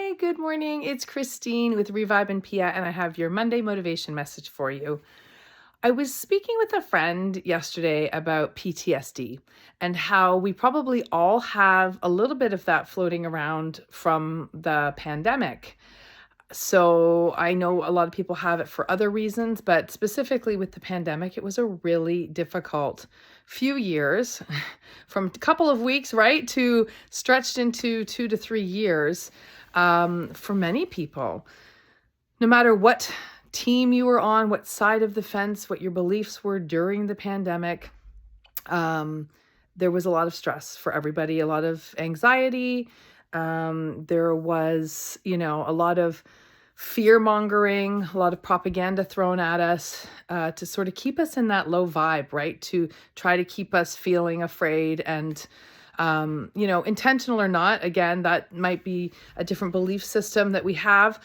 Hey, good morning. It's Christine with Revive and Pia, and I have your Monday motivation message for you. I was speaking with a friend yesterday about PTSD and how we probably all have a little bit of that floating around from the pandemic. So I know a lot of people have it for other reasons, but specifically with the pandemic, it was a really difficult few years from a couple of weeks, right, to stretched into 2 to 3 years for many people. No matter what team you were on, what side of the fence, what your beliefs were during the pandemic, um, there was a lot of stress for everybody, a lot of anxiety. There was, a lot of fear mongering, a lot of propaganda thrown at us to sort of keep us in that low vibe, right? To try to keep us feeling afraid and, intentional or not, again, that might be a different belief system that we have.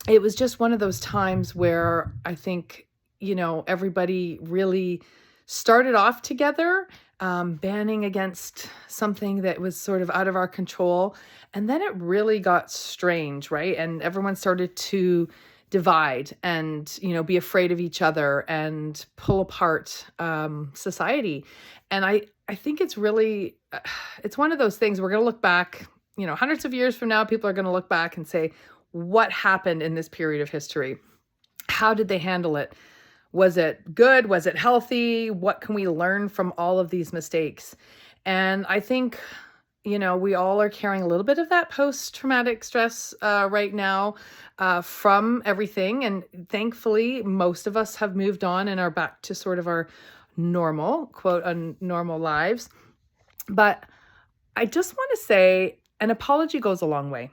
It was just one of those times where I think, everybody really started off together, banning against something that was sort of out of our control. And then it really got strange, right? And everyone started to divide and, be afraid of each other and pull apart society. And I think it's really, it's one of those things we're going to look back, hundreds of years from now, people are going to look back and say, what happened in this period of history? How did they handle it? Was it good? Was it healthy? What can we learn from all of these mistakes? And I think, we all are carrying a little bit of that post-traumatic stress right now from everything. And thankfully, most of us have moved on and are back to sort of our normal, quote, normal lives. But I just want to say an apology goes a long way.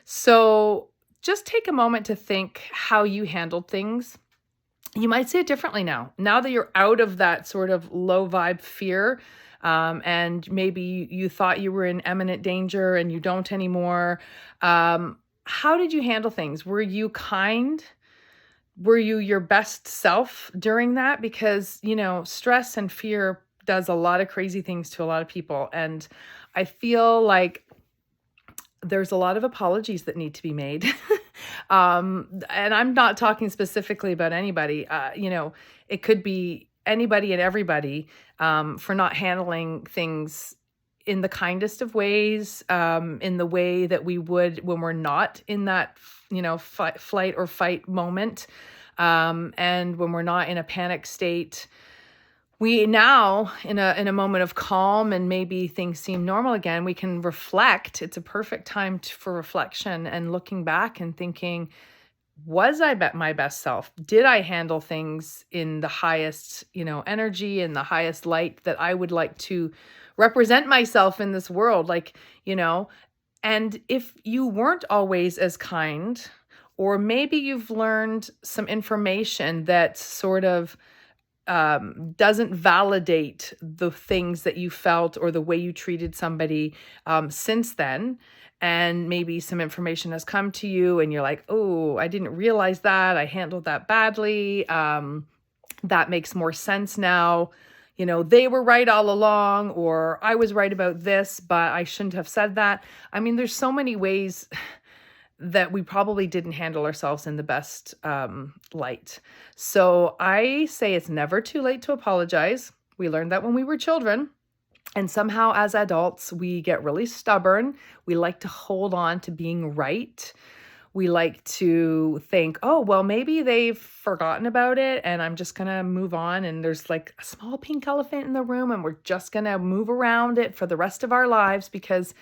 So just take a moment to think how you handled things. You might say it differently now. Now that you're out of that sort of low vibe fear, and maybe you thought you were in imminent danger and you don't anymore. How did you handle things? Were you kind? Were you your best self during that? Because, stress and fear does a lot of crazy things to a lot of people. And I feel like there's a lot of apologies that need to be made. And I'm not talking specifically about anybody. It could be anybody and everybody for not handling things in the kindest of ways, in the way that we would when we're not in that, flight or fight moment. And when we're not in a panic state. We now, in a moment of calm and maybe things seem normal again, we can reflect. It's a perfect time for reflection and looking back and thinking, was I my best self? Did I handle things in the highest, energy and the highest light that I would like to represent myself in this world? And if you weren't always as kind, or maybe you've learned some information that sort of doesn't validate the things that you felt or the way you treated somebody since then. And maybe some information has come to you and you're like, oh, I didn't realize that. I handled that badly. That makes more sense now. They were right all along, or I was right about this, but I shouldn't have said that. I mean, there's so many ways that we probably didn't handle ourselves in the best light. So I say it's never too late to apologize. We learned that when we were children. And somehow as adults, we get really stubborn. We like to hold on to being right. We like to think, oh, well, maybe they've forgotten about it and I'm just going to move on. And there's like a small pink elephant in the room and we're just going to move around it for the rest of our lives because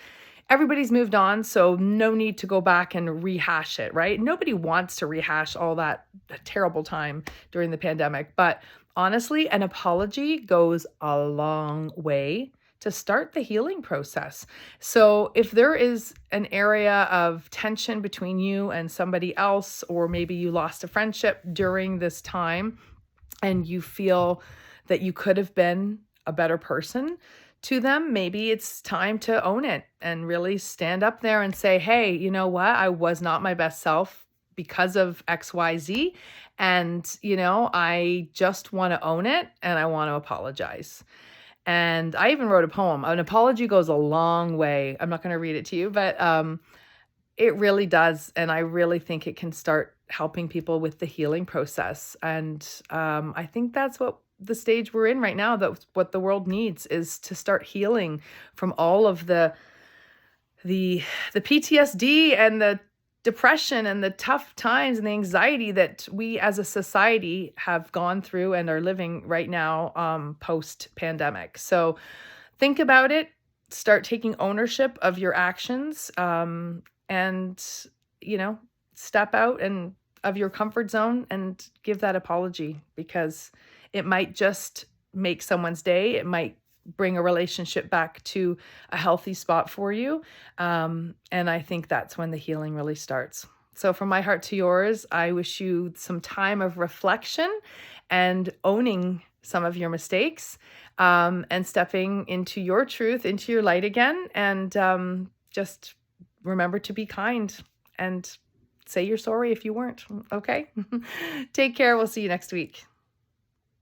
everybody's moved on, so no need to go back and rehash it, right? Nobody wants to rehash all that terrible time during the pandemic. But honestly, an apology goes a long way to start the healing process. So if there is an area of tension between you and somebody else, or maybe you lost a friendship during this time and you feel that you could have been a better person to them, maybe it's time to own it and really stand up there and say, hey, you know what? I was not my best self because of XYZ. And, I just want to own it and I want to apologize. And I even wrote a poem. An apology goes a long way. I'm not going to read it to you, but It really does, and I really think it can start helping people with the healing process, and, I think that's what the stage we're in right now, that's what the world needs, is to start healing from all of the the PTSD and the depression and the tough times and the anxiety that we as a society have gone through and are living right now, post-pandemic. So think about it, start taking ownership of your actions, and, you know, step out and of your comfort zone and give that apology, because it might just make someone's day. It might bring a relationship back to a healthy spot for you. And I think that's when the healing really starts. So, from my heart to yours, I wish you some time of reflection and owning some of your mistakes, and stepping into your truth, into your light again. And just remember to be kind and say you're sorry if you weren't. Okay. Take care. We'll see you next week.